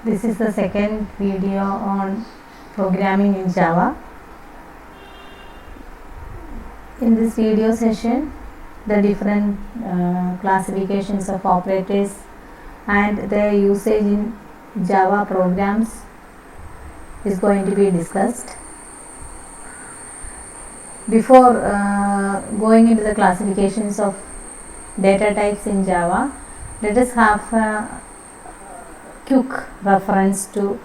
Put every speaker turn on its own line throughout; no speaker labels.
This is the second video on programming in Java. In this video session, the different classifications of operators and their usage in Java programs is going to be discussed. Before going into the classifications of data types in Java, let us have a quick reference to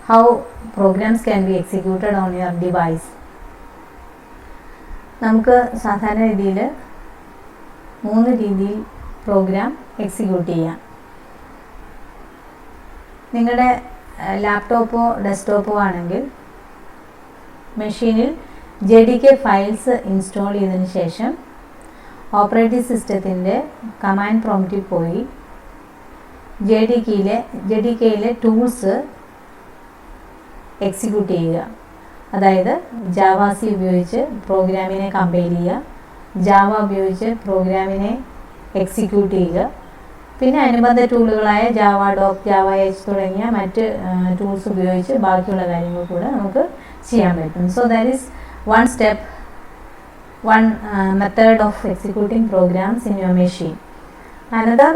how programs can be executed on your device. നമുക്ക് സാധാരണ രീതിയിൽ 3 രീതിയിൽ program execute ചെയ്യാം. നിങ്ങളുടെ ലാപ്ടോപ്പോ ഡെസ്ക്ടോപ്പോ ആണെങ്കിൽ മെഷീനിൽ JDK files install ചെയ്തതിന് ശേഷം ഓപ്പറേറ്റിംഗ് സിസ്റ്റത്തിൻ്റെ കമാൻഡ് പ്രോംപ്റ്റിൽ പോയി JDKയിലെ ടൂൾസ് എക്സിക്യൂട്ട് ചെയ്യുക. അതായത് ജാവാസി ഉപയോഗിച്ച് പ്രോഗ്രാമിനെ കമ്പൈൽ ചെയ്യുക, ജാവ ഉപയോഗിച്ച് പ്രോഗ്രാമിനെ എക്സിക്യൂട്ട് ചെയ്യുക, പിന്നെ അനുബന്ധ ടൂളുകളായ ജാവ ഡോക്ക്, ജാവ എച്ച് തുടങ്ങിയ മറ്റ് ടൂൾസ് ഉപയോഗിച്ച് ബാക്കിയുള്ള കാര്യങ്ങൾ കൂടെ നമുക്ക് ചെയ്യാൻ പറ്റും. So that is one method of executing programs in your machine. Another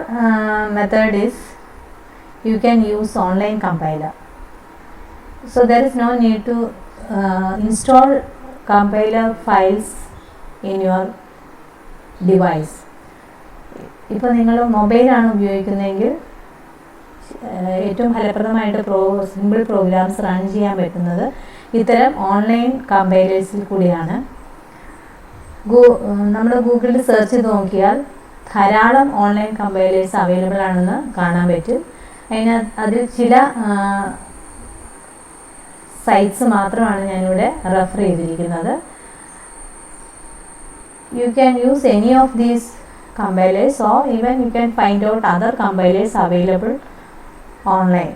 method is you can use online compiler. So there is no need to install compiler files in your device. ഇപ്പോൾ നിങ്ങൾ മൊബൈലാണ് ഉപയോഗിക്കുന്നതെങ്കിൽ ഏറ്റവും ഫലപ്രദമായിട്ട് simple programs run ചെയ്യാൻ പറ്റുന്നത് ഇത്തരം online കമ്പൈലേഴ്സിൽ കൂടിയാണ്. നമ്മൾ ഗൂഗിളിൽ സെർച്ച് ചെയ്ത് നോക്കിയാൽ ധാരാളം ഓൺലൈൻ കമ്പൈലേഴ്സ് അവൈലബിൾ ആണെന്ന് കാണാൻ പറ്റും. അതിൽ ചില സൈറ്റ്സ് മാത്രമാണ് ഞാനിവിടെ റെഫർ ചെയ്തിരിക്കുന്നത്. You can use any of these compilers or even you can find out other compilers available online.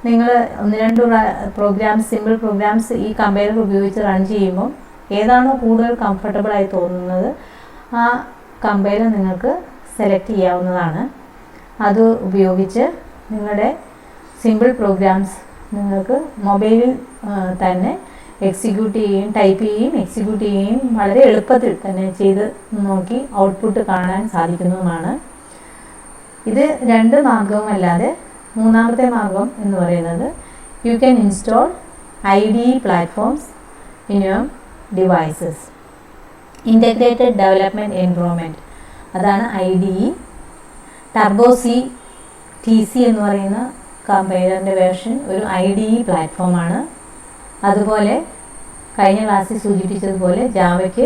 നിങ്ങൾ 1-2 പ്രോഗ്രാംസ്, സിമ്പിൾ പ്രോഗ്രാംസ് ഈ കമ്പൈലർ ഉപയോഗിച്ച് റൺ ചെയ്യുമ്പോൾ ഏതാണോ കൂടുതൽ കംഫർട്ടബിൾ ആയി തോന്നുന്നത് ആ കമ്പൈലർ നിങ്ങൾക്ക് സെലക്ട് ചെയ്യാവുന്നതാണ്. അത് ഉപയോഗിച്ച് നിങ്ങളുടെ സിമ്പിൾ പ്രോഗ്രാംസ് നിങ്ങൾക്ക് മൊബൈലിൽ തന്നെ എക്സിക്യൂട്ട് ചെയ്യുകയും ടൈപ്പ് ചെയ്യുകയും എക്സിക്യൂട്ട് ചെയ്യുകയും വളരെ എളുപ്പത്തിൽ തന്നെ ചെയ്ത് നോക്കി ഔട്ട്പുട്ട് കാണാൻ സാധിക്കുന്നതുമാണ്. ഇത് 2 മാർഗവുമല്ലാതെ മൂന്നാമത്തെ മാർഗം എന്ന് പറയുന്നത് you can install IDE platforms in your devices. Integrated development environment, അതാണ് IDE. ടർബോ TC എന്ന് പറയുന്ന കമ്പൈലറിൻ്റെ വേർഷൻ ഒരു IDE പ്ലാറ്റ്ഫോമാണ്. അതുപോലെ കഴിഞ്ഞ ക്ലാസ്സിൽ സൂചിപ്പിച്ചതുപോലെ ജാവയ്ക്ക്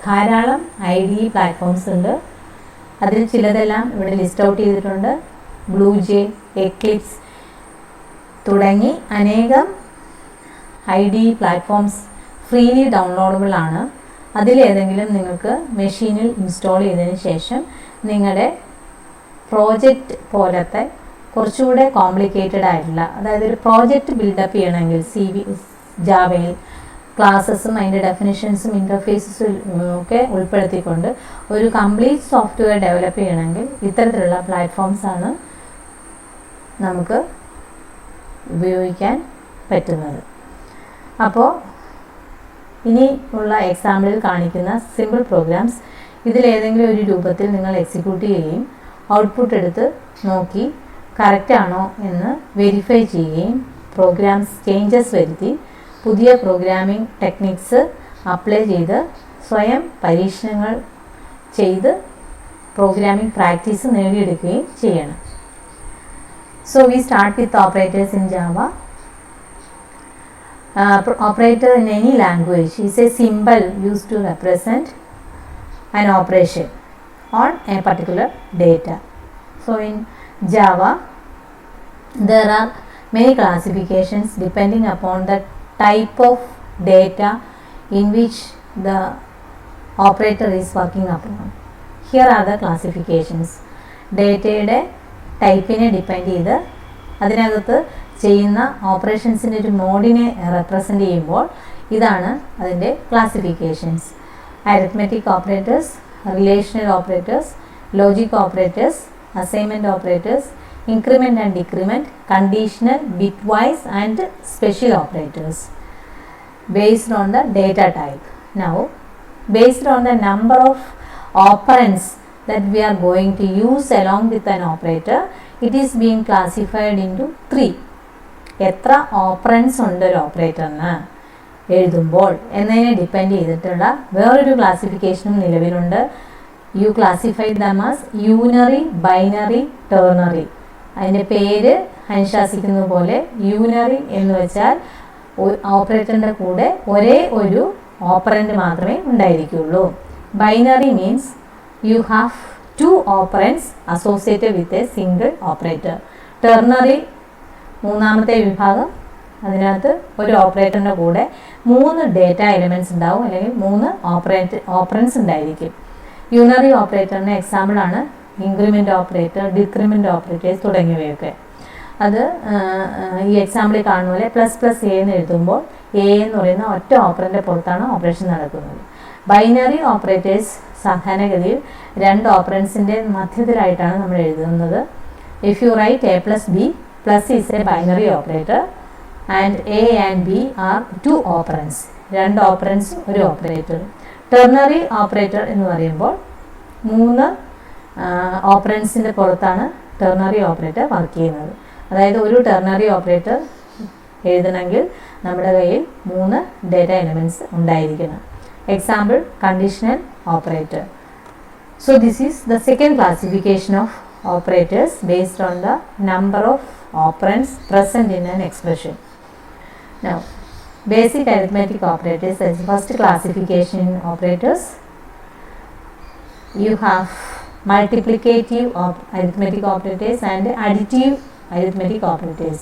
ധാരാളം IDE പ്ലാറ്റ്ഫോംസ് ഉണ്ട്. അതിൽ ചിലതെല്ലാം ഇവിടെ ലിസ്റ്റ് ഔട്ട് ചെയ്തിട്ടുണ്ട്. ബ്ലൂജെ, എക്ലിപ്സ് തുടങ്ങി അനേകം IDE പ്ലാറ്റ്ഫോംസ് ഫ്രീലി ഡൗൺലോഡബിൾ ആണ്. അതിലേതെങ്കിലും നിങ്ങൾക്ക് മെഷീനിൽ ഇൻസ്റ്റാൾ ചെയ്തതിന് ശേഷം നിങ്ങളുടെ പ്രോജക്റ്റ് പോലത്തെ കുറച്ചുകൂടെ കോംപ്ലിക്കേറ്റഡ് ആയിട്ടുള്ള, അതായത് ഒരു പ്രോജക്റ്റ് ബിൽഡപ്പ് ചെയ്യണമെങ്കിൽ ജാവയിൽ ക്ലാസ്സസും അതിൻ്റെ ഡെഫിനിഷൻസും ഇൻ്റർഫേസസും ഒക്കെ ഉൾപ്പെടുത്തിക്കൊണ്ട് ഒരു കംപ്ലീറ്റ് സോഫ്റ്റ്വെയർ ഡെവലപ്പ് ചെയ്യണമെങ്കിൽ ഇത്തരത്തിലുള്ള പ്ലാറ്റ്ഫോംസാണ് നമുക്ക് ഉപയോഗിക്കാൻ പറ്റുന്നത്. അപ്പോൾ ഇനി ഉള്ള എക്സാമ്പിളിൽ കാണിക്കുന്ന സിമ്പിൾ പ്രോഗ്രാംസ് ഇതിലേതെങ്കിലും ഒരു രൂപത്തിൽ നിങ്ങൾ എക്സിക്യൂട്ട് ചെയ്യുകയും ഔട്ട്പുട്ട് എടുത്ത് നോക്കി കറക്റ്റാണോ എന്ന് വെരിഫൈ ചെയ്യുകയും പ്രോഗ്രാംസ് ചേഞ്ചസ് വരുത്തി പുതിയ പ്രോഗ്രാമിംഗ് ടെക്നിക്സ് അപ്ലൈ ചെയ്ത് സ്വയം പരീക്ഷണങ്ങൾ ചെയ്ത് പ്രോഗ്രാമിംഗ് പ്രാക്ടീസ് നേടിയെടുക്കുകയും ചെയ്യണം. So we start with operators in Java. Operator in any language is a symbol used to represent an operation on a particular data. So in Java there are many classifications depending upon the type of data in which the operator is working upon. Here are the classifications. ഡേറ്റയുടെ ടൈപ്പിനെ depend ചെയ്ത് അതിനകത്ത് ചെയ്യുന്ന ഓപ്പറേഷൻസിൻ്റെ ഒരു മോഡിനെ represent ചെയ്യുമ്പോൾ ഇതാണ് അതിൻ്റെ classifications. Arithmetic operators, relational operators, logic operators, assignment operators, increment and decrement, conditional, bitwise and special operators based on the data type. Now, based on the number of operands that we are going to use along with an operator, it is being classified into 3. എത്ര operands ഉണ്ട് ഒരു ഓപ്പറേറ്ററിന് എഴുതുമ്പോൾ എന്നതിനെ depend ചെയ്തിട്ടുള്ള വേറൊരു ക്ലാസിഫിക്കേഷനും നിലവിലുണ്ട്. You classify them as unary, binary, ternary. അതിൻ്റെ പേര് അനുശാസിക്കുന്നത് പോലെ യൂനറി എന്ന് വെച്ചാൽ ഓപ്പറേറ്ററിൻ്റെ കൂടെ ഒരേ ഒരു ഓപ്പറൻറ്റ് മാത്രമേ ഉണ്ടായിരിക്കുകയുള്ളൂ. Binary means you have 2 operands associated with a single operator. Ternary മൂന്നാമത്തെ വിഭാഗം, അതിനകത്ത് ഒരു ഓപ്പറേറ്ററിൻ്റെ കൂടെ 3 ഡേറ്റ എലിമെൻറ്റ്സ് ഉണ്ടാവും, അല്ലെങ്കിൽ 3 ഓപ്പറൻറ്റ്സ് ഉണ്ടായിരിക്കും. യൂണറി ഓപ്പറേറ്ററിന് എക്സാമ്പിളാണ് ഇൻക്രിമെൻ്റ് ഓപ്പറേറ്റർ, ഡിക്രിമെൻ്റ് ഓപ്പറേറ്റേഴ്സ് തുടങ്ങിയവയൊക്കെ. അത് ഈ എക്സാമ്പിളിൽ കാണുന്ന പോലെ ++a എന്ന് എഴുതുമ്പോൾ എ എന്ന് പറയുന്ന ഒറ്റ ഓപ്പറൻ്റെ പുറത്താണ് ഓപ്പറേഷൻ നടക്കുന്നത്. ബൈനറി ഓപ്പറേറ്റേഴ്സ് സാധാരണഗതിയിൽ 2 ഓപ്പറൻസിൻ്റെ മധ്യത്തിലായിട്ടാണ് നമ്മൾ എഴുതുന്നത്. If you write a+b, plus is a binary operator and a and b are 2 operands, 2 operands ഒരു ഓപ്പറേറ്റർ. ടെർണറി ഓപ്പറേറ്റർ എന്ന് പറയുമ്പോൾ 3 ഓപ്പറൻസിൻ്റെ പുറത്താണ് ടെർണറി ഓപ്പറേറ്റർ വർക്ക് ചെയ്യുന്നത്. അതായത് ഒരു ടെർണറി ഓപ്പറേറ്റർ എഴുതണമെങ്കിൽ നമ്മുടെ കയ്യിൽ 3 ഡേറ്റ എലിമെൻറ്റ്സ് ഉണ്ടായിരിക്കണം. Example conditional operator. So this is the second classification of operators based on the number of operands present in an expression. Now, basic arithmetic operators as first classification in operators. You have multiplicative arithmetic operators and additive arithmetic operators.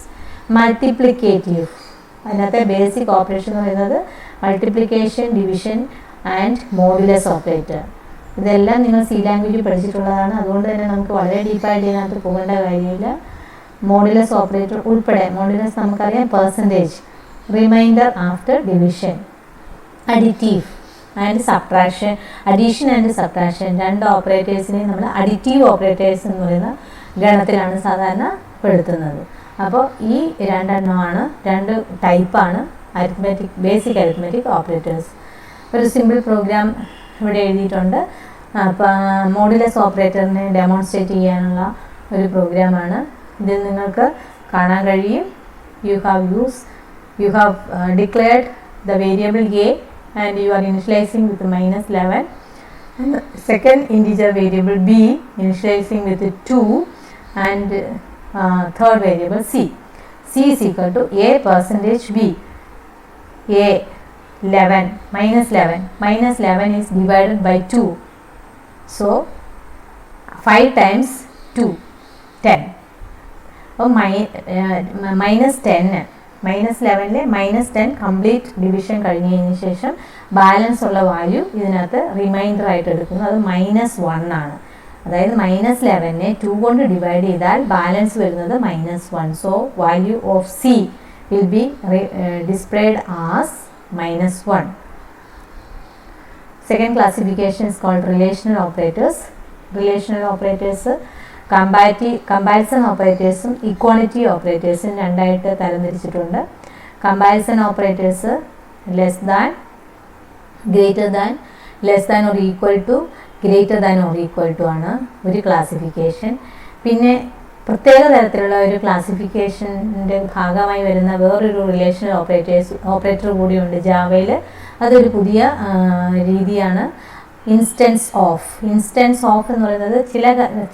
Multiplicative, അതിനകത്തെ basic operation എന്ന് പറയുന്നത് multiplication, division and modulus operator. ഇതെല്ലാം നിങ്ങൾ C ലാംഗ്വേജിൽ പഠിച്ചിട്ടുള്ളതാണ്. അതുകൊണ്ട് തന്നെ നമുക്ക് വളരെ ഡീപ്പായിട്ട് ഇതിനകത്ത് പോകേണ്ട കാര്യമില്ല. മോഡുലസ് ഓപ്പറേറ്റർ ഉൾപ്പെടെ, മോഡുലസ് നമുക്കറിയാം percentage, remainder after division, additive and subtraction, addition and subtraction. 2 ഓപ്പറേറ്റേഴ്സിനെ നമ്മൾ അഡിറ്റീവ് ഓപ്പറേറ്റേഴ്സ് എന്ന് പറയുന്ന ഗണത്തിലാണ് സാധാരണ പെടുത്തുന്നത്. അപ്പോൾ ഈ 2 എണ്ണമാണ്, 2 ടൈപ്പാണ് അരിത്മെറ്റിക്, ബേസിക് അരിത്മെറ്റിക് ഓപ്പറേറ്റേഴ്സ്. ഒരു സിമ്പിൾ പ്രോഗ്രാം ഇവിടെ എഴുതിയിട്ടുണ്ട്. അപ്പോൾ മോഡുലസ് ഓപ്പറേറ്ററിനെ ഡെമോൺസ്ട്രേറ്റ് ചെയ്യാനുള്ള ഒരു പ്രോഗ്രാമാണ്. ഇതിൽ നിങ്ങൾക്ക് കാണാൻ കഴിയും, you have declared the variable A and you are initializing with -11, and second integer variable b initializing with 2, and third variable c is equal to a percentage b. a 11 minus 11 is divided by 2, so 5 times 2 10. -11 -10 complete division കഴിഞ്ഞതിന് ശേഷം balance ഉള്ള value ഇതിനകത്ത് reminder ആയിട്ട് എടുക്കുന്നു. അത് -1 ആണ്. അതായത് -11നെ 2 കൊണ്ട് ഡിവൈഡ് ചെയ്താൽ ബാലൻസ് വരുന്നത് -1. So value of C will be displayed as -1. Second classification is called relational operators. Relational operators comparison ഓപ്പറേറ്റേഴ്സും ഇക്വാളിറ്റി ഓപ്പറേറ്റേഴ്സും 2 ആയിട്ട് തരംതിരിച്ചിട്ടുണ്ട്. Comparison operators less than, greater than, less than or equal to, greater than or equal to ആണ് ഒരു classification. പിന്നെ പ്രത്യേക തരത്തിലുള്ള ഒരു ക്ലാസിഫിക്കേഷൻ്റെ ഭാഗമായി വരുന്ന വേറൊരു റിലേഷണൽ ഓപ്പറേറ്റർ കൂടിയുണ്ട് ജാവയിൽ. അതൊരു പുതിയ രീതിയാണ്. ഇൻസ്റ്റൻസ് ഓഫ് എന്ന് പറയുന്നത്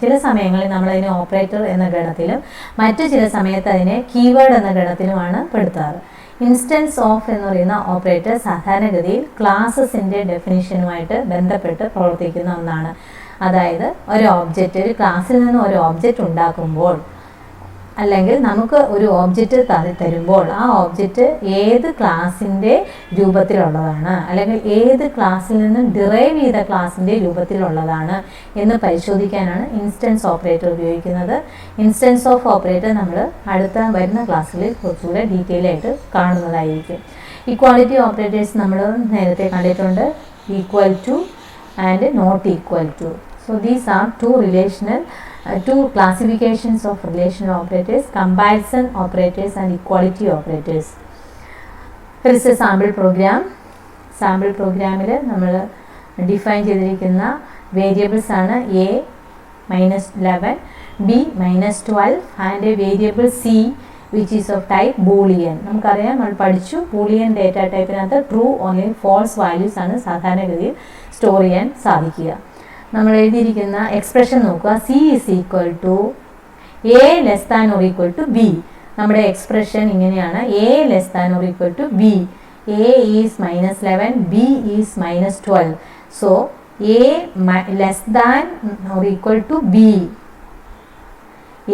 ചില സമയങ്ങളിൽ നമ്മളതിനെ ഓപ്പറേറ്റർ എന്ന ഗണത്തിലും മറ്റു ചില സമയത്ത് അതിനെ കീവേഡ് എന്ന ഗണത്തിലുമാണ് പെടുത്താറ്. ഇൻസ്റ്റൻസ് ഓഫ് എന്ന് പറയുന്ന ഓപ്പറേറ്റർ സാധാരണഗതിയിൽ ക്ലാസസിൻ്റെ ഡെഫിനിഷനുമായിട്ട് ബന്ധപ്പെട്ട് പ്രവർത്തിക്കുന്ന ഒന്നാണ്. അതായത് ഒരു ക്ലാസ്സിൽ നിന്ന് ഒരു ഓബ്ജക്റ്റ് ഉണ്ടാക്കുമ്പോൾ, അല്ലെങ്കിൽ നമുക്ക് ഒരു ഓബ്ജക്റ്റ് തരുമ്പോൾ ആ ഓബ്ജക്റ്റ് ഏത് ക്ലാസിൻ്റെ രൂപത്തിലുള്ളതാണ്, അല്ലെങ്കിൽ ഏത് ക്ലാസ്സിൽ നിന്നും ഡിറൈവ് ചെയ്ത ക്ലാസിൻ്റെ രൂപത്തിലുള്ളതാണ് എന്ന് പരിശോധിക്കാനാണ് ഇൻസ്റ്റൻസ് ഓപ്പറേറ്റർ ഉപയോഗിക്കുന്നത്. ഇൻസ്റ്റൻസ് ഓഫ് ഓപ്പറേറ്റർ നമ്മൾ വരുന്ന ക്ലാസ്സിൽ കുറച്ചുകൂടെ ഡീറ്റെയിൽ ആയിട്ട് കാണുന്നതായിരിക്കും. ഇക്വാളിറ്റി ഓപ്പറേറ്റേഴ്സ് നമ്മൾ നേരത്തെ കണ്ടിട്ടുണ്ട്, equal to and not equal to. So these are 2 relational two classifications of relational operators, comparison operators and equality operators. Here is a sample program. Sample program il nammal define cheyidirikkuna variables aanu a minus 11, b minus 12 and a variable c which is of type boolean. നമുക്കറിയാം നമ്മൾ പഠിച്ചു boolean data type-നകത്ത് true or false values ആണ് സാധാരണഗതിയിൽ store ചെയ്യാൻ സാധിക്കുക. നമ്മൾ എഴുതിയിരിക്കുന്ന expression നോക്കുക, c is equal to a less than or equal to b. നമ്മുടെ എക്സ്പ്രഷൻ ഇങ്ങനെയാണ്, a less than or equal to b. a is minus 11, b is minus 12. So a less than or equal to b.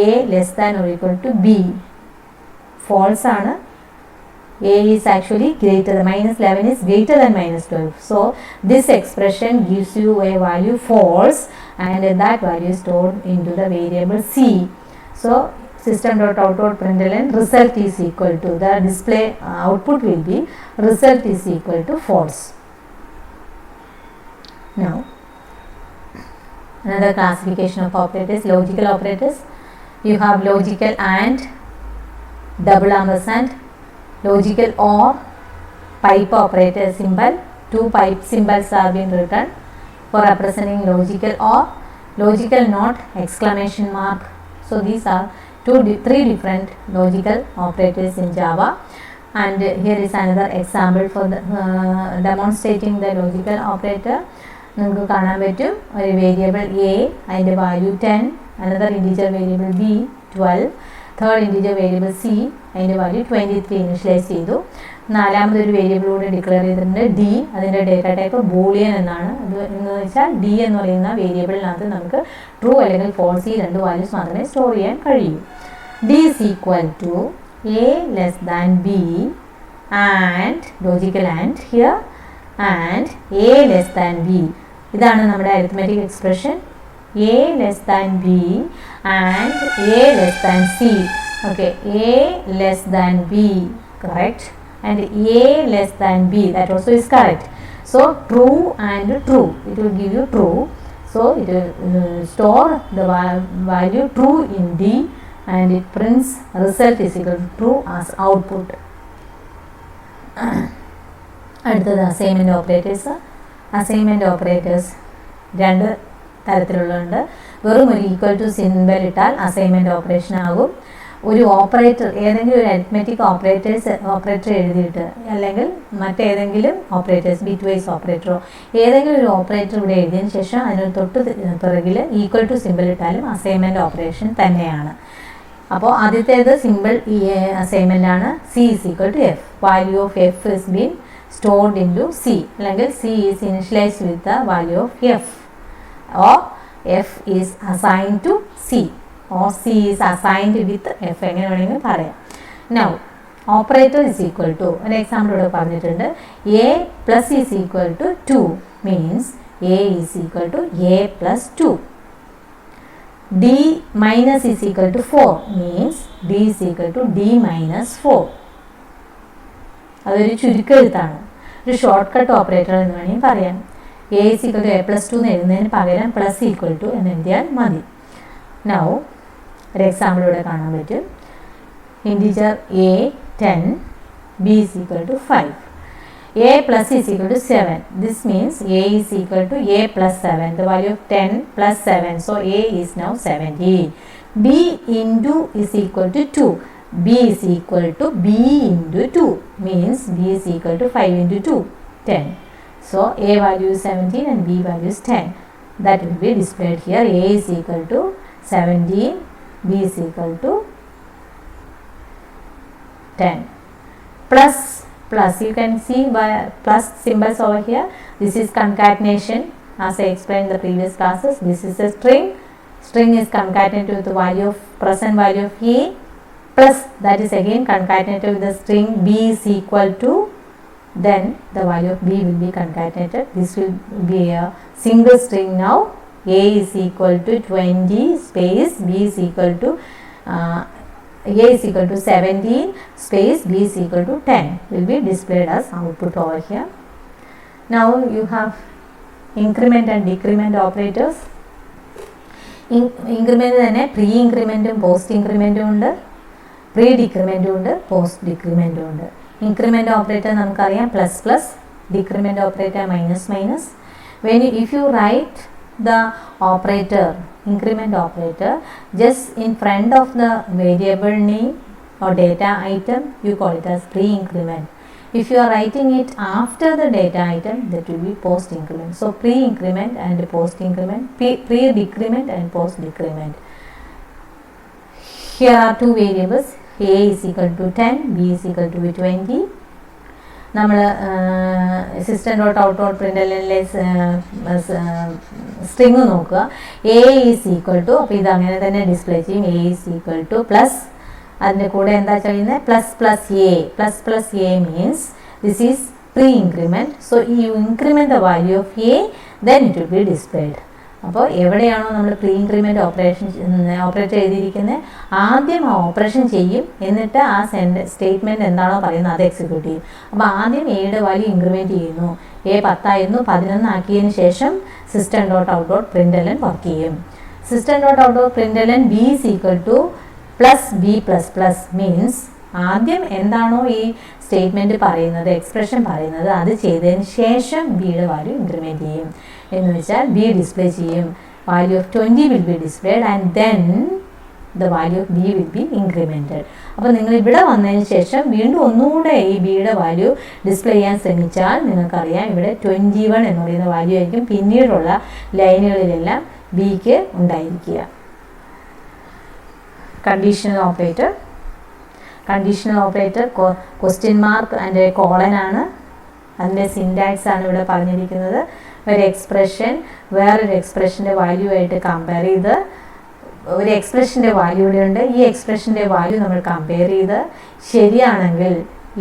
a less than or equal to b. False ആണ്. a is actually greater than minus 11 is greater than minus 12. So this expression gives you a value false and that value is stored into the variable c. So system.out.println result is equal to the display output will be result is equal to false. Now another classification of operators, logical operators. You have logical and, double ampersand, logical or, pipe operator symbol. Two pipe symbols are being written for representing logical or, logical not, exclamation mark. So these are three different logical operators in Java. And here is another example for the, demonstrating the logical operator. നമുക്ക് കാണാൻ പറ്റും ഒരു variable a അതിൻ്റെ value 10, another integer variable b 12, third integer variable c അതിൻ്റെ value 23 initialise ചെയ്തു. നാലാമതൊരു variable കൂടെ declare ചെയ്തിട്ടുണ്ട് d, അതിൻ്റെ ഡേറ്റ ടൈപ്പ് ബൂളിയൻ എന്നാണ്. അത് എന്ന് വെച്ചാൽ d എന്ന് പറയുന്ന വേരിയബിളിനകത്ത് നമുക്ക് ട്രൂ അല്ലെങ്കിൽ ഫോൾസ് ഈ രണ്ട് വാല്യൂസ് മാത്രമേ സ്റ്റോർ ചെയ്യാൻ കഴിയൂ. d is equal to a less than b and logical and here and a less than b. ഇതാണ് നമ്മുടെ arithmetic expression. a less than b and a less than c. Okay, a less than b, correct, and a less than b, that also is correct. So true and true, it will give you true. So it will store the value true in d and it prints result is equal to true as output. അടുത്തത് assignment operators. Assignment operators രണ്ട് തരത്തിലുള്ളതുണ്ട്. വെറും ഒരു equal to symbol ഇട്ടാൽ assignment operation ആകും. ഒരു operator, ഏതെങ്കിലും ഒരു arithmetic operator എഴുതിയിട്ട് അല്ലെങ്കിൽ മറ്റേതെങ്കിലും ഓപ്പറേറ്റേഴ്സ് ബിറ്റ് വൈസ് ഓപ്പറേറ്ററോ ഏതെങ്കിലും ഒരു ഓപ്പറേറ്റർ ഇവിടെ എഴുതിയതിന് ശേഷം അതിന് തൊട്ട് പിറകിൽ ഈക്വൽ ടു സിമ്പൽ ഇട്ടാലും അസൈൻമെൻറ്റ് ഓപ്പറേഷൻ തന്നെയാണ്. അപ്പോൾ ആദ്യത്തേത് സിമ്പിൾ അസൈൻമെൻ്റ് ആണ്. c is equal to f. Value of f is been stored into c, അല്ലെങ്കിൽ c is initialized with the value of f, or f is assigned to c, or c is assigned with f, എങ്ങനെ വേണമെങ്കിൽ പറയാം. Now operator is equal to, ഒരു example ഇവിടെ പറഞ്ഞിട്ടുണ്ട്, a plus is equal to 2 means a is equal to a plus 2. d minus is equal to 4 means d is equal to d minus 4. അതൊരു ചുരുക്കെഴുത്താണ്, ഒരു short cut operator എന്ന് വേണമെങ്കിൽ പറയാം. a is equal to a plus 2 എന്ന് എഴുതുന്നതിന് പകരം plus equal to എന്ന് എഴുതിയാൽ മതി. നൗ ഒരു എക്സാമ്പിൾ ഇവിടെ കാണാൻ പറ്റും. Integer a 10, b is equal to 5. a plus is equal to 7. This means a is equal to a plus 7. The value of 10 plus 7. So a is now 70. b into is equal to 2. b is equal to b into 2 means b is equal to 5 into 2, 10. So a value is 17 and b value is 10. That will be displayed here. a is equal to 17, b is equal to 10. Plus, you can see by plus symbols over here. This is concatenation, as I explained in the previous classes. This is a string. String is concatenated with the value of present value of a, plus that is again concatenated with the string b is equal to, then the value of b will be concatenated. This will be a single string now. a is equal to 20 space b is equal to a is equal to 17 space b is equal to 10 will be displayed as output over here. Now you have increment and decrement operators. Increment തന്നെ pre ഇൻക്രിമെൻറ്റും post ഇൻക്രിമെൻറ്റും ഉണ്ട്, pre ഡിക്രിമെൻറ്റും ഉണ്ട്, post ഡിക്രിമെൻറ്റും ഉണ്ട്. Increment operator നമുക്കറിയാം plus plus, decrement operator minus minus. If you write the operator, increment operator, just in front of the variable name or data item, you call it as pre-increment. If you are writing it after the data item, that will be post increment. So pre-increment and post increment, pre-decrement and post decrement. Here are two variables, a is equal to 10, b is equal to 20. നമ്മൾ system dot out dot പ്രിൻ്റലിലെ string നോക്കുക. A is equal to, അപ്പോൾ ഇത് അങ്ങനെ തന്നെ display ചെയ്യും. A is equal to plus, അതിൻ്റെ കൂടെ എന്താ ചെയ്യുന്നത്, plus plus A. Plus plus A means this is pre increment. So you increment the value of A, then it will be displayed. അപ്പോൾ എവിടെയാണോ നമ്മൾ പ്രീ ഇൻക്രിമെൻ്റ് ഓപ്പറേറ്റർ എഴുതിയിരിക്കുന്നത്, ആദ്യം ആ ഓപ്പറേഷൻ ചെയ്യും, എന്നിട്ട് ആ സ്റ്റേറ്റ്മെൻറ്റ് എന്താണോ പറയുന്നത് അത് എക്സിക്യൂട്ട് ചെയ്യും. അപ്പോൾ ആദ്യം എയുടെ വാല്യൂ ഇൻക്രിമെൻറ്റ് ചെയ്യുന്നു. എ 10 ആയിരുന്നു, 11 ആക്കിയതിന് ശേഷം system dot out dot println work ചെയ്യും. System dot out dot println B is equal to plus B plus plus means ആദ്യം എന്താണോ ഈ സ്റ്റേറ്റ്മെൻറ്റ് പറയുന്നത്, എക്സ്പ്രഷൻ പറയുന്നത്, അത് ചെയ്തതിന് ശേഷം ബിയുടെ വാല്യൂ ഇൻക്രിമെൻറ്റ് ചെയ്യും. എന്ന് വെച്ചാൽ ബി ഡിസ്പ്ലേ ചെയ്യും. Value of 20 will be displayed and then the value of B will be incremented. അപ്പോൾ നിങ്ങൾ ഇവിടെ വന്നതിന് ശേഷം വീണ്ടും ഒന്നുകൂടെ ഈ ബിയുടെ വാല്യൂ ഡിസ്പ്ലേ ചെയ്യാൻ ശ്രമിച്ചാൽ നിങ്ങൾക്കറിയാം ഇവിടെ 21 എന്ന് പറയുന്ന വാല്യൂ ആയിരിക്കും പിന്നീടുള്ള ലൈനുകളിലെല്ലാം ബിക്ക് ഉണ്ടായിരിക്കുക. Conditional operator. Conditional operator question mark and colon ആണ്. അതിൻ്റെ സിൻടാക്സ് ആണ് ഇവിടെ പറഞ്ഞിരിക്കുന്നത്. ഒരു എക്സ്പ്രഷൻ വേറൊരു എക്സ്പ്രഷൻ്റെ വാല്യൂ ആയിട്ട് കമ്പയർ ചെയ്ത്, ഒരു എക്സ്പ്രഷൻ്റെ വാല്യൂ ഇവിടെ ഉണ്ട്, ഈ എക്സ്പ്രഷൻ്റെ വാല്യൂ നമ്മൾ കമ്പയർ ചെയ്ത് ശരിയാണെങ്കിൽ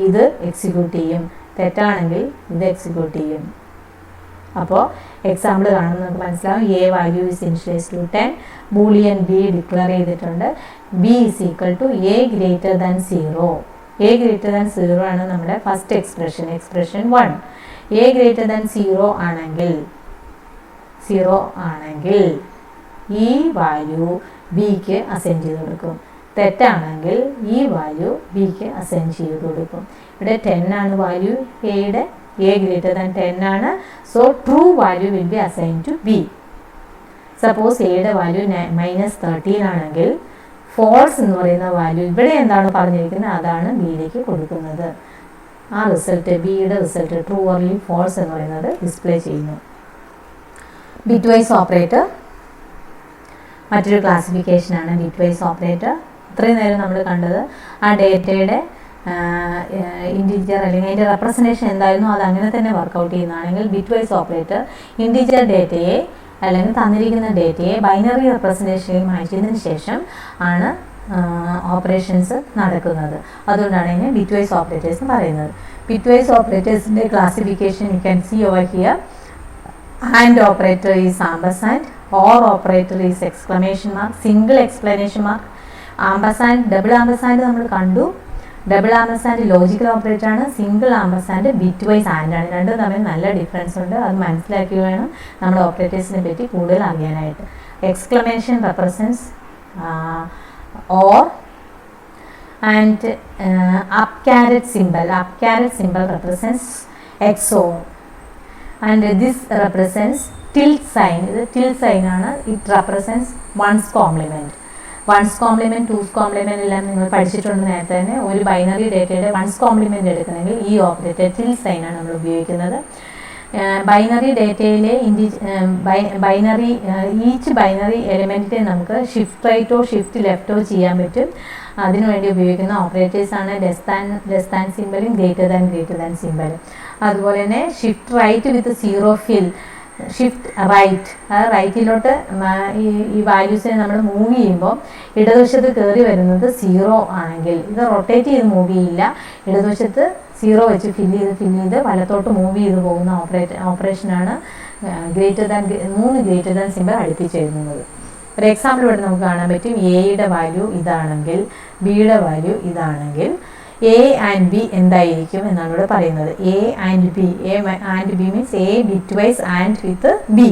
ഇത് എക്സിക്യൂട്ട് ചെയ്യും, തെറ്റാണെങ്കിൽ ഇത് എക്സിക്യൂട്ട് ചെയ്യും. അപ്പോൾ എക്സാമ്പിൾ കാണുമ്പോൾ നമുക്ക് മനസ്സിലാവും. A value is initialize to 10, boolean B declare ചെയ്തിട്ടുണ്ട്. B is equal to A greater than 0. A greater than 0 ആണ് നമ്മുടെ first expression, expression 1. A greater than 0 ആണെങ്കിൽ ഈ വാല്യൂ ബിക്ക് അസൈൻ ചെയ്ത് കൊടുക്കും. തെറ്റാണെങ്കിൽ ഈ വാല്യൂ ബിക്ക് അസൈൻ ചെയ്ത് കൊടുക്കും. ഇവിടെ 10 ആണ് വാല്യൂ എയുടെ, എ ഗ്രേറ്റർ ദാൻ 10 ആണ്. So true value will be assign to B. Suppose എയുടെ വാല്യൂ -13 ആണെങ്കിൽ ഫോൾസ് എന്ന് പറയുന്ന വാല്യൂ ഇവിടെ എന്താണ് പറഞ്ഞിരിക്കുന്നത് അതാണ് ബിയിലേക്ക് കൊടുക്കുന്നത്. ആ റിസൾട്ട്, ബിയുടെ റിസൾട്ട് ട്രൂ ഓർ ഫോൾസ് എന്ന് പറയുന്നത് ഡിസ്പ്ലേ ചെയ്യുന്നു. ബിറ്റ് വൈസ് ഓപ്പറേറ്റർ മറ്റൊരു ക്ലാസിഫിക്കേഷനാണ്. ബിറ്റ് വൈസ് ഓപ്പറേറ്റർ ഇത്രയും നേരം നമ്മൾ കണ്ടത് ആ ഡേറ്റയുടെ ഇൻറ്റിജർ അല്ലെങ്കിൽ അതിൻ്റെ റെപ്രസെൻറ്റേഷൻ എന്തായിരുന്നു അത് അങ്ങനെ തന്നെ വർക്കൗട്ട് ചെയ്യുന്നതാണെങ്കിൽ ബിറ്റ് വൈസ് ഓപ്പറേറ്റർ ഇൻറ്റിജർ ഡേറ്റയെ അല്ലെങ്കിൽ തന്നിരിക്കുന്ന ഡേറ്റയെ ബൈനറി റെപ്രസെൻറ്റേഷനിൽ മാറ്റിയതിന് ശേഷം ആണ് ഓപ്പറേഷൻസ് നടക്കുന്നത്. അതുകൊണ്ടാണ് ഇതിനെ ബിറ്റ് വൈസ് ഓപ്പറേറ്റേഴ്സ് എന്ന് പറയുന്നത്. ബിറ്റ് വൈസ് ഓപ്പറേറ്റേഴ്സിൻ്റെ classification you can see over here. And operator is ampersand, or operator is exclamation mark, single explanation mark. Ampersand, double ampersand നമ്മൾ കണ്ടു. ഡബിൾ ആംബർസാൻഡ് ലോജിക്കൽ ഓപ്പറേറ്റർ ആണ്, single ampersand bitwise and ആണ്. രണ്ടും തമ്മിൽ നല്ല difference ഉണ്ട്. അത് മനസ്സിലാക്കി വേണം നമ്മൾ ഓപ്പറേറ്റേഴ്സിനെ പറ്റി കൂടുതൽ അറിയാനായിട്ട്. Exclamation represents or and up caret symbol represents XOR and this represents tilt sign. This tilt sign ആണ്, it represents ones complement. Once compliment, two's compliment എല്ലാം നിങ്ങൾ പഠിച്ചിട്ടുണ്ട് നേരത്തെ തന്നെ. ഒരു ബൈനറി ഡേറ്റയുടെ വൺസ് കോംപ്ലിമെൻറ്റ് എടുക്കണമെങ്കിൽ ഈ ഓപ്പറേറ്റർ ടിൽറ്റ് സൈനാണ് നമ്മൾ ഉപയോഗിക്കുന്നത്. ബൈനറി ഡേറ്റയിലെ ഈച്ച് ബൈനറി എലിമെൻറ്റിനെ നമുക്ക് ഷിഫ്റ്റ് റൈറ്റോ ഷിഫ്റ്റ് ലെഫ്റ്റോ ചെയ്യാൻ പറ്റും. അതിനുവേണ്ടി ഉപയോഗിക്കുന്ന ഓപ്പറേറ്റേഴ്സാണ് ലെസ് താൻ സിമ്പലും ഗ്രേറ്റർ ദാൻ സിമ്പലും. അതുപോലെ തന്നെ shift right with zero fill, shift right, അത് റൈറ്റിലോട്ട് ഈ വാല്യൂസിനെ നമ്മൾ മൂവ് ചെയ്യുമ്പോൾ ഇടതുവശത്ത് കയറി വരുന്നത് 0 ആണെങ്കിൽ ഇത് റൊട്ടേറ്റ് ചെയ്ത് മൂവ് ചെയ്യില്ല. ഇടതുവശത്ത് 0 വെച്ച് ഫില്ല് ചെയ്ത് വലത്തോട്ട് മൂവ് ചെയ്ത് പോകുന്ന ഓപ്പറേഷനാണ് greater than 3 greater than symbol അടുപ്പിച്ച് എഴുതുന്നത്. ഒരു എക്സാമ്പിൾ ഇവിടെ നമുക്ക് കാണാൻ പറ്റും. എയുടെ വാല്യൂ ഇതാണെങ്കിൽ ബിയുടെ വാല്യൂ ഇതാണെങ്കിൽ എ ആൻഡ് ബി എന്തായിരിക്കും എന്നാണ് ഇവിടെ പറയുന്നത്. A and B, A and B means A bit wise and with B.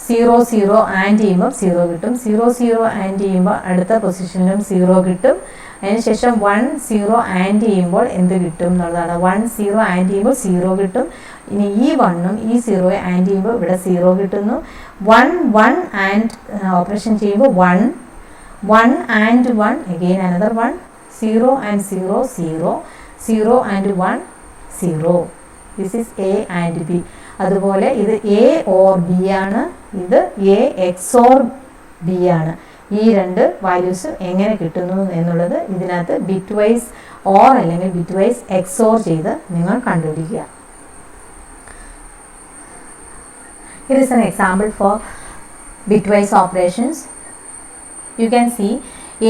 Zero zero and ചെയ്യുമ്പോൾ 0 കിട്ടും. 0 0 ആൻഡ് ചെയ്യുമ്പോൾ അടുത്ത പൊസിഷനിലും 0 കിട്ടും. അതിനുശേഷം 1 0 ആൻഡ് ചെയ്യുമ്പോൾ എന്ത് കിട്ടും എന്നുള്ളതാണ്. 1 0 ആൻഡ് ചെയ്യുമ്പോൾ 0 കിട്ടും. ഇനി ഈ 1ഉം ഈ 0 ആൻഡ് ചെയ്യുമ്പോൾ ഇവിടെ 0 കിട്ടുന്നു. 1 1 ആൻഡ് ഓപ്പറേഷൻ ചെയ്യുമ്പോൾ 1 1 and 1 again another 1 0 and 0 0 0 and 1 0. This is A and B. അതുപോലെ ഇത് എ ഓർ ബി ആണ്, ഇത് എ എക്സ് ഓർ ബി ആണ്. ഈ രണ്ട് വാല്യൂസ് എങ്ങനെ കിട്ടുന്നു എന്നുള്ളത് ഇതിനകത്ത് ബിറ്റ് വൈസ് ഓർ അല്ലെങ്കിൽ ബിറ്റ് വൈസ് എക്സ് ഓർ ചെയ്ത് നിങ്ങൾ കണ്ടുപിടിക്കുക. Here is an example for bitwise operations. You can see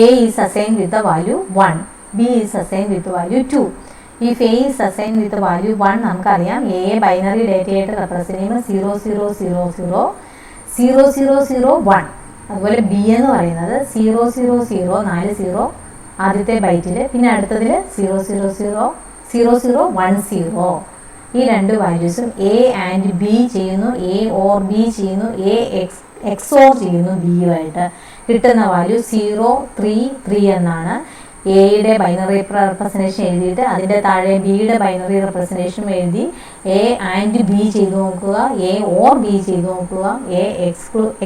A is assigned with the value 1, B is assigned with the value 2. If A is assigned with the value 1, നമുക്കറിയാം A binary ഡേറ്റയായിട്ട് represent ചെയ്യുമ്പോൾ 0 0 0 0 0 0 0 1. അതുപോലെ B എന്ന് പറയുന്നത് 0 0 0 4 0 ആദ്യത്തെ ബൈറ്റിൽ, പിന്നെ അടുത്തതിൽ 0 0 0 0 0 1 0. ഈ രണ്ട് വാല്യൂസും എ ആൻഡ് ബി ചെയ്യുന്നു, എ ഓർ ബി ചെയ്യുന്നു, എ എക്സ് ഓർ ചെയ്യുന്നു ബിയുമായിട്ട്. കിട്ടുന്ന വാല്യൂ 0 3 3 എന്നാണ്. എയുടെ ബൈനറി റെപ്രസെൻറ്റേഷൻ എഴുതിയിട്ട് അതിൻ്റെ താഴെ ബിയുടെ ബൈനറി റെപ്രസെൻറ്റേഷനും എഴുതി എ ആൻഡ് ബി ചെയ്ത് നോക്കുക, എ ഓർ ബി ചെയ്ത് നോക്കുക, എ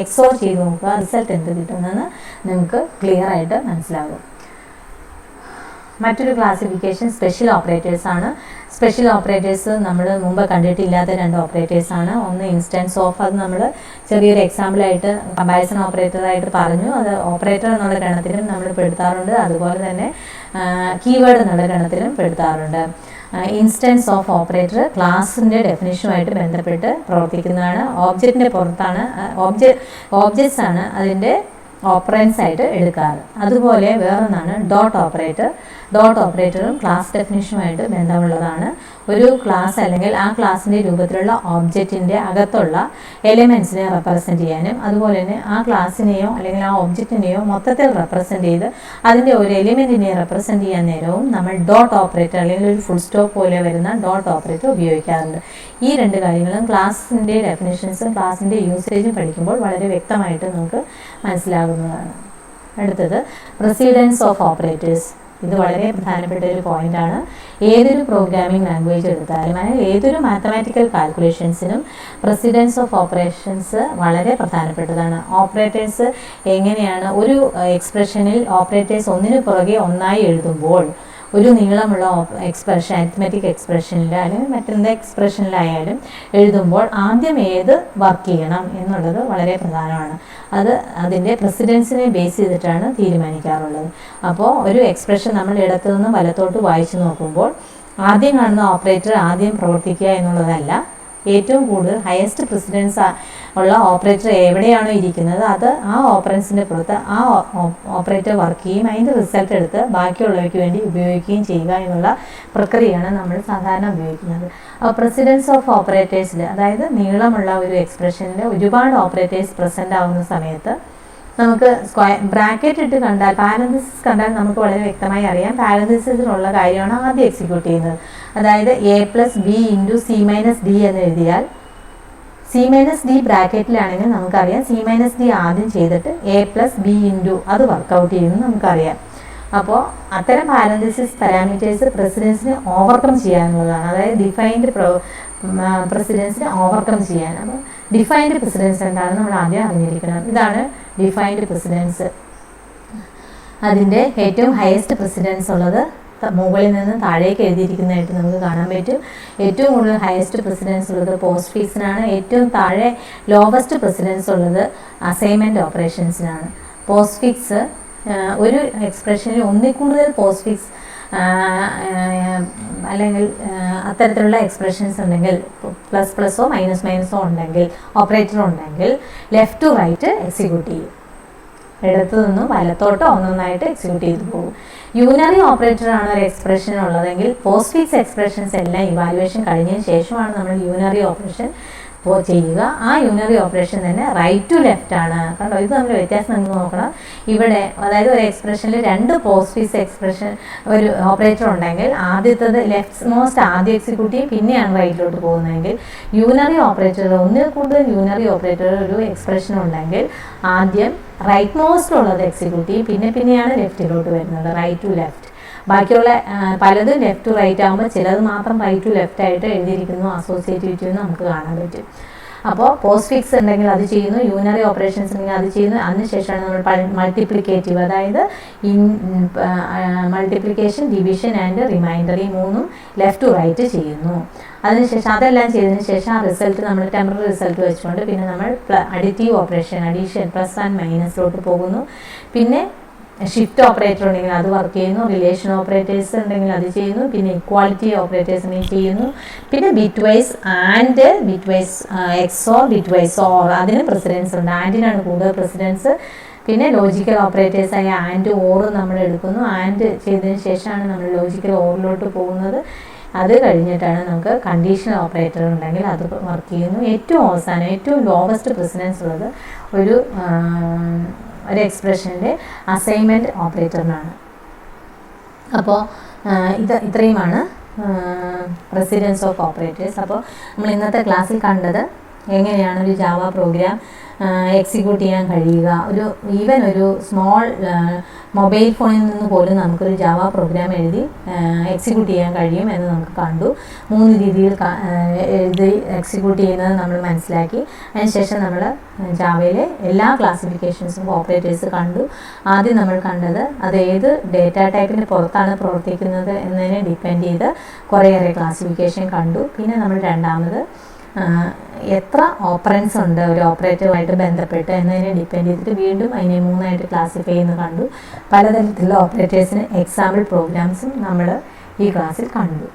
എക്സ് ഓർ ചെയ്ത് നോക്കുക. റിസൾട്ട് എന്ത് കിട്ടുന്നതെന്ന് നിങ്ങൾക്ക് ക്ലിയർ ആയിട്ട് മനസ്സിലാകും. മറ്റൊരു ക്ലാസിഫിക്കേഷൻ സ്പെഷ്യൽ ഓപ്പറേറ്റേഴ്സ് ആണ്. സ്പെഷ്യൽ ഓപ്പറേറ്റേഴ്സ് നമ്മൾ മുമ്പ് കണ്ടിട്ടില്ലാത്ത രണ്ട് ഓപ്പറേറ്റേഴ്സാണ്. ഒന്ന് ഇൻസ്റ്റൻസ് ഓഫ്, അത് നമ്മൾ ചെറിയൊരു എക്സാമ്പിളായിട്ട് കമ്പാരിസൺ ഓപ്പറേറ്ററായിട്ട് പറഞ്ഞു. അത് ഓപ്പറേറ്റർ എന്നുള്ള ഗണത്തിലും നമ്മൾ പെടുത്താറുണ്ട്, അതുപോലെ തന്നെ കീവേഡ് എന്നുള്ള ഗണത്തിലും പെടുത്താറുണ്ട്. ഇൻസ്റ്റൻസ് ഓഫ് ഓപ്പറേറ്റർ ക്ലാസിൻ്റെ ഡെഫിനിഷനുമായിട്ട് ബന്ധപ്പെട്ട് പ്രവർത്തിക്കുന്നതാണ്. ഓബ്ജക്റ്റിൻ്റെ പുറത്താണ്, ഓബ്ജക്ട്സ് ആണ് അതിൻ്റെ ഓപ്പറൻസ് ആയിട്ട് എടുക്കാറ്. അതുപോലെ വേറൊന്നാണ് ഡോട്ട് ഓപ്പറേറ്റർ. ഡോട്ട് ഓപ്പറേറ്ററും ക്ലാസ് ഡെഫിനിഷനുമായിട്ട് ബന്ധമുള്ളതാണ്. ഒരു ക്ലാസ് അല്ലെങ്കിൽ ആ ക്ലാസിൻ്റെ രൂപത്തിലുള്ള ഓബ്ജക്റ്റിൻ്റെ അകത്തുള്ള എലിമെൻസിനെ റെപ്രസെൻറ്റ് ചെയ്യാനും അതുപോലെ തന്നെ ആ ക്ലാസ്സിനെയോ അല്ലെങ്കിൽ ആ ഒബ്ജക്റ്റിനെയോ മൊത്തത്തിൽ റെപ്രസെൻറ്റ് ചെയ്ത് അതിൻ്റെ ഒരു എലിമെൻറ്റിനെ റെപ്രസെൻറ്റ് ചെയ്യാൻ നേരവും നമ്മൾ ഡോട്ട് ഓപ്പറേറ്റർ അല്ലെങ്കിൽ ഒരു ഫുൾ സ്റ്റോപ്പ് പോലെ വരുന്ന ഡോട്ട് ഓപ്പറേറ്റർ ഉപയോഗിക്കാറുണ്ട്. ഈ രണ്ട് കാര്യങ്ങളും ക്ലാസിൻ്റെ ഡെഫിനിഷൻസും ക്ലാസിൻ്റെ യൂസേജും പഠിക്കുമ്പോൾ വളരെ വ്യക്തമായിട്ട് നമുക്ക് മനസ്സിലാകുന്നതാണ്. അടുത്തത് പ്രസിഡൻസ് ഓഫ് ഓപ്പറേറ്റേഴ്സ്. ഇത് വളരെ പ്രധാനപ്പെട്ട ഒരു പോയിൻ്റാണ്. ഏതൊരു പ്രോഗ്രാമിംഗ് ലാംഗ്വേജ് എടുത്താലും അല്ലെങ്കിൽ ഏതൊരു മാത്തമാറ്റിക്കൽ കാൽക്കുലേഷൻസിനും പ്രസിഡൻസ് ഓഫ് ഓപ്പറേഷൻസ് വളരെ പ്രധാനപ്പെട്ടതാണ്. ഓപ്പറേറ്റേഴ്സ് എങ്ങനെയാണ് ഒരു എക്സ്പ്രഷനിൽ ഓപ്പറേറ്റേഴ്സ് ഒന്നിനു പുറകെ ഒന്നായി എഴുതുമ്പോൾ ഒരു നീളമുള്ള എക്സ്പ്രഷൻ അരിത്മെറ്റിക് എക്സ്പ്രഷനിൽ അല്ലെങ്കിൽ മറ്റെന്ത് എക്സ്പ്രഷനിലായാലും എഴുതുമ്പോൾ ആദ്യം ഏത് വർക്ക് ചെയ്യണം എന്നുള്ളത് വളരെ പ്രധാനമാണ്. അത് അതിൻ്റെ പ്രസിഡൻസിനെ ബേസ് ചെയ്തിട്ടാണ് തീരുമാനിക്കാറുള്ളത്. അപ്പോൾ ഒരു എക്സ്പ്രഷൻ നമ്മൾ ഇടത്തു നിന്ന് വലത്തോട്ട് വായിച്ചു നോക്കുമ്പോൾ ആദ്യം കാണുന്ന ഓപ്പറേറ്റർ ആദ്യം പ്രവർത്തിക്കുക എന്നുള്ളതല്ല. ഏറ്റവും കൂടുതൽ ഹയസ്റ്റ് പ്രസിഡൻസ് ഉള്ള ഓപ്പറേറ്റർ എവിടെയാണോ ഇരിക്കുന്നത് അത് ആ ഓപ്പറൻസിൻ്റെ പുറത്ത് ആ ഓപ്പറേറ്റർ വർക്ക് ചെയ്യും, അതിൻ്റെ റിസൾട്ട് എടുത്ത് ബാക്കിയുള്ളവയ്ക്ക് വേണ്ടി ഉപയോഗിക്കുകയും ചെയ്യുക എന്നുള്ള പ്രക്രിയയാണ് നമ്മൾ സാധാരണ ഉപയോഗിക്കുന്നത്. പ്രസിഡൻസ് ഓഫ് ഓപ്പറേറ്റേഴ്സിൽ, അതായത് നീളമുള്ള ഒരു എക്സ്പ്രഷനിൽ ഒരുപാട് ഓപ്പറേറ്റേഴ്സ് പ്രസൻ്റ് ആവുന്ന സമയത്ത് നമുക്ക് ബ്രാക്കറ്റ് ഇട്ട് കണ്ടാൽ, പാരന്തസിസ് കണ്ടാൽ നമുക്ക് വളരെ വ്യക്തമായി അറിയാം പാരന്തസിസിലുള്ള കാര്യമാണ് ആദ്യം എക്സിക്യൂട്ട് ചെയ്യുന്നത്. അതായത് A plus B into C minus D എന്ന് എഴുതിയാൽ സി മൈനസ് ഡി ബ്രാക്കറ്റിലാണെങ്കിൽ നമുക്കറിയാം സി മൈനസ് ഡി ആദ്യം ചെയ്തിട്ട് എ പ്ലസ് ബി ഇൻറ്റു അത് വർക്കൗട്ട് ചെയ്യുമെന്ന് നമുക്കറിയാം. അപ്പോൾ അത്തരം പാരന്തസിസ് പാരാമീറ്റേഴ്സ് പ്രസിഡൻസിനെ ഓവർകം ചെയ്യാനുള്ളതാണ്. അതായത് ഡിഫൈൻഡ് പ്രസിഡൻസിനെ ഓവർകം ചെയ്യാൻ. അപ്പോൾ ഡിഫൈൻഡ് പ്രസിഡൻസ് എന്താണെന്ന് നമ്മൾ ആദ്യം അറിഞ്ഞിരിക്കണം. ഇതാണ് ഡിഫൈൻഡ് പ്രസിഡൻസ്. അതിൻ്റെ ഏറ്റവും ഹയസ്റ്റ് പ്രസിഡൻസ് ഉള്ളത് മുകളിൽ നിന്ന് താഴേക്ക് എഴുതിയിരിക്കുന്നതായിട്ട് നമുക്ക് കാണാൻ പറ്റും. ഏറ്റവും കൂടുതൽ ഹയസ്റ്റ് പ്രസിഡൻസ് ഉള്ളത് പോസ്റ്റ് ഫിക്സിനാണ്. ഏറ്റവും താഴെ ലോവസ്റ്റ് പ്രസിഡൻസ് ഉള്ളത് അസൈൻമെൻറ്റ് ഓപ്പറേഷൻസിനാണ്. പോസ്റ്റ് ഫിക്സ് ഒരു എക്സ്പ്രഷനിൽ ഒന്നിൽ കൂടുതൽ പോസ്റ്റ് ഫിക്സ് അല്ലെങ്കിൽ അത്തരത്തിലുള്ള എക്സ്പ്രഷൻസ് ഉണ്ടെങ്കിൽ പ്ലസ് പ്ലസോ മൈനസ് മൈനസോ ഉണ്ടെങ്കിൽ ഓപ്പറേറ്റർ ഉണ്ടെങ്കിൽ ലെഫ്റ്റ് ടു റൈറ്റ് എക്സിക്യൂട്ട് ചെയ്യും. ഇടത്തു നിന്നും വലത്തോട്ടോ ഒന്നൊന്നായിട്ട് എക്സിക്യൂട്ട് ചെയ്തു പോകും. യൂണറി ഓപ്പറേറ്ററാണ് ഒരു എക്സ്പ്രഷൻ ഉള്ളതെങ്കിൽ പോസ്റ്റ് ഫിക്സ് എക്സ്പ്രഷൻസ് എല്ലാം ഇവാലുവേഷൻ കഴിഞ്ഞതിന് ശേഷമാണ് നമ്മൾ യൂണറി ഓപ്പറേഷൻ ചെയ്യുക. ആ യൂണറി ഓപ്പറേഷൻ തന്നെ റൈറ്റ് ടു ലെഫ്റ്റ് ആണ്. കണ്ടോ, ഇത് തമ്മിൽ വ്യത്യാസം നിങ്ങൾ നോക്കണം. ഇവിടെ അതായത് ഒരു എക്സ്പ്രഷനിൽ 2 പോസ്റ്റ് ഫീസ് എക്സ്പ്രഷൻ ഒരു ഓപ്പറേറ്റർ ഉണ്ടെങ്കിൽ ആദ്യത്തത് ലെഫ്റ്റ് മോസ്റ്റ് ആദ്യം എക്സിക്യൂട്ട് ചെയ്യും, പിന്നെയാണ് റൈറ്റിലോട്ട് പോകുന്നതെങ്കിൽ യൂണറി ഓപ്പറേറ്റർ ഒന്നിൽ കൂടുതൽ യൂണറി ഓപ്പറേറ്റർ ഒരു എക്സ്പ്രഷൻ ഉണ്ടെങ്കിൽ ആദ്യം റൈറ്റ് മോസ്റ്റ് ഉള്ളത് എക്സിക്യൂട്ട് ചെയ്യും, പിന്നെയാണ് ലെഫ്റ്റിലോട്ട് വരുന്നത്, റൈറ്റ് ടു ലെഫ്റ്റ്. ബാക്കിയുള്ള പലതും ലെഫ്റ്റ് ടു റൈറ്റ് ആകുമ്പോൾ ചിലത് മാത്രം റൈറ്റ് ടു ലെഫ്റ്റ് ആയിട്ട് എഴുതിയിരിക്കുന്നു, അസോസിയേറ്റീവ് നമുക്ക് കാണാൻ പറ്റും. അപ്പോൾ പോസ്റ്റ് ഫിക്സ് ഉണ്ടെങ്കിൽ അത് ചെയ്യുന്നു, യൂണറി ഓപ്പറേഷൻസ് ഉണ്ടെങ്കിൽ അത് ചെയ്യുന്നു. അതിനുശേഷമാണ് നമ്മൾ മൾട്ടിപ്ലിക്കേറ്റീവ്, അതായത് മൾട്ടിപ്ലിക്കേഷൻ, ഡിവിഷൻ ആൻഡ് റിമൈൻഡർ, ഈ 3ഉം ലെഫ്റ്റ് ടു റൈറ്റ് ചെയ്യുന്നു. അതിനുശേഷം അതെല്ലാം ചെയ്തതിന് ശേഷം ആ റിസൾട്ട് നമ്മൾ ടെമ്പററി റിസൾട്ട് വെച്ചുകൊണ്ട് പിന്നെ നമ്മൾ additive operation, addition, plus and മൈനസിലോട്ട് പോകുന്നു. പിന്നെ ഷിഫ്റ്റ് ഓപ്പറേറ്റർ ഉണ്ടെങ്കിൽ അത് വർക്ക് ചെയ്യുന്നു, റിലേഷൻ ഓപ്പറേറ്റേഴ്സ് ഉണ്ടെങ്കിൽ അത് ചെയ്യുന്നു, പിന്നെ ഇക്വാളിറ്റി ഓപ്പറേറ്റേഴ്സ് ഉണ്ടെങ്കിൽ ചെയ്യുന്നു, പിന്നെ bitwise and, bitwise XOR, bitwise or, അതിന് പ്രസിഡൻസ് ഉണ്ട്, ആൻഡിനാണ് കൂടുതൽ പ്രസിഡൻസ്. പിന്നെ ലോജിക്കൽ ഓപ്പറേറ്റേഴ്സായ ആൻഡ് ഓർ നമ്മൾ എടുക്കുന്നു. ആൻഡ് ചെയ്തതിന് ശേഷമാണ് നമ്മൾ ലോജിക്കൽ ഓറിലോട്ട് പോകുന്നത്. അത് കഴിഞ്ഞിട്ടാണ് നമുക്ക് കണ്ടീഷണൽ ഓപ്പറേറ്റർ ഉണ്ടെങ്കിൽ അത് വർക്ക് ചെയ്യുന്നു. ഏറ്റവും അവസാനം ഏറ്റവും ലോവസ്റ്റ് പ്രസിഡൻസ് ഉള്ളത് ഒരു എക്സ്പ്രഷൻ്റെ അസൈൻമെൻറ്റ് ഓപ്പറേറ്ററിനാണ്. അപ്പോൾ ഇത്രയുമാണ് പ്രസിഡൻസ് ഓഫ് ഓപ്പറേറ്റേഴ്സ്. അപ്പോൾ നമ്മൾ ഇന്നത്തെ ക്ലാസ്സിൽ കണ്ടത് എങ്ങനെയാണ് ഒരു ജാവ പ്രോഗ്രാം എക്സിക്യൂട്ട് ചെയ്യാൻ കഴിയുക. ഈവൻ ഒരു സ്മോൾ മൊബൈൽ ഫോണിൽ നിന്ന് പോലും നമുക്കൊരു ജാവ പ്രോഗ്രാം എഴുതി എക്സിക്യൂട്ട് ചെയ്യാൻ കഴിയും എന്ന് നമുക്ക് കണ്ടു. 3 രീതിയിൽ എഴുതി എക്സിക്യൂട്ട് ചെയ്യുന്നത് നമ്മൾ മനസ്സിലാക്കി. അതിനുശേഷം നമ്മൾ ജാവയിലെ എല്ലാ ക്ലാസിഫിക്കേഷൻസും ഓപ്പറേറ്റേഴ്സ് കണ്ടു. ആദ്യം നമ്മൾ കണ്ടത് അത് ഏത് ഡേറ്റ ടൈപ്പിന് പുറത്താണ് പ്രവർത്തിക്കുന്നത് എന്നതിനെ ഡിപ്പെൻഡ് ചെയ്ത് കുറേയേറെ ക്ലാസിഫിക്കേഷൻ കണ്ടു. പിന്നെ നമ്മൾ രണ്ടാമത് എത്ര ഓപ്പറൻസ് ഉണ്ട് ഒരു ഓപ്പറേറ്ററുമായിട്ട് ബന്ധപ്പെട്ട് എന്നതിനെ ഡിപ്പെൻഡ് ചെയ്തിട്ട് വീണ്ടും അതിനെ 3ആയിട്ട് ക്ലാസിഫൈ ചെയ്യുന്നത് കണ്ടു. പലതരത്തിലുള്ള ഓപ്പറേറ്റേഴ്സിന് എക്സാമ്പിൾ പ്രോഗ്രാംസും നമ്മൾ ഈ ക്ലാസ്സിൽ കണ്ടു.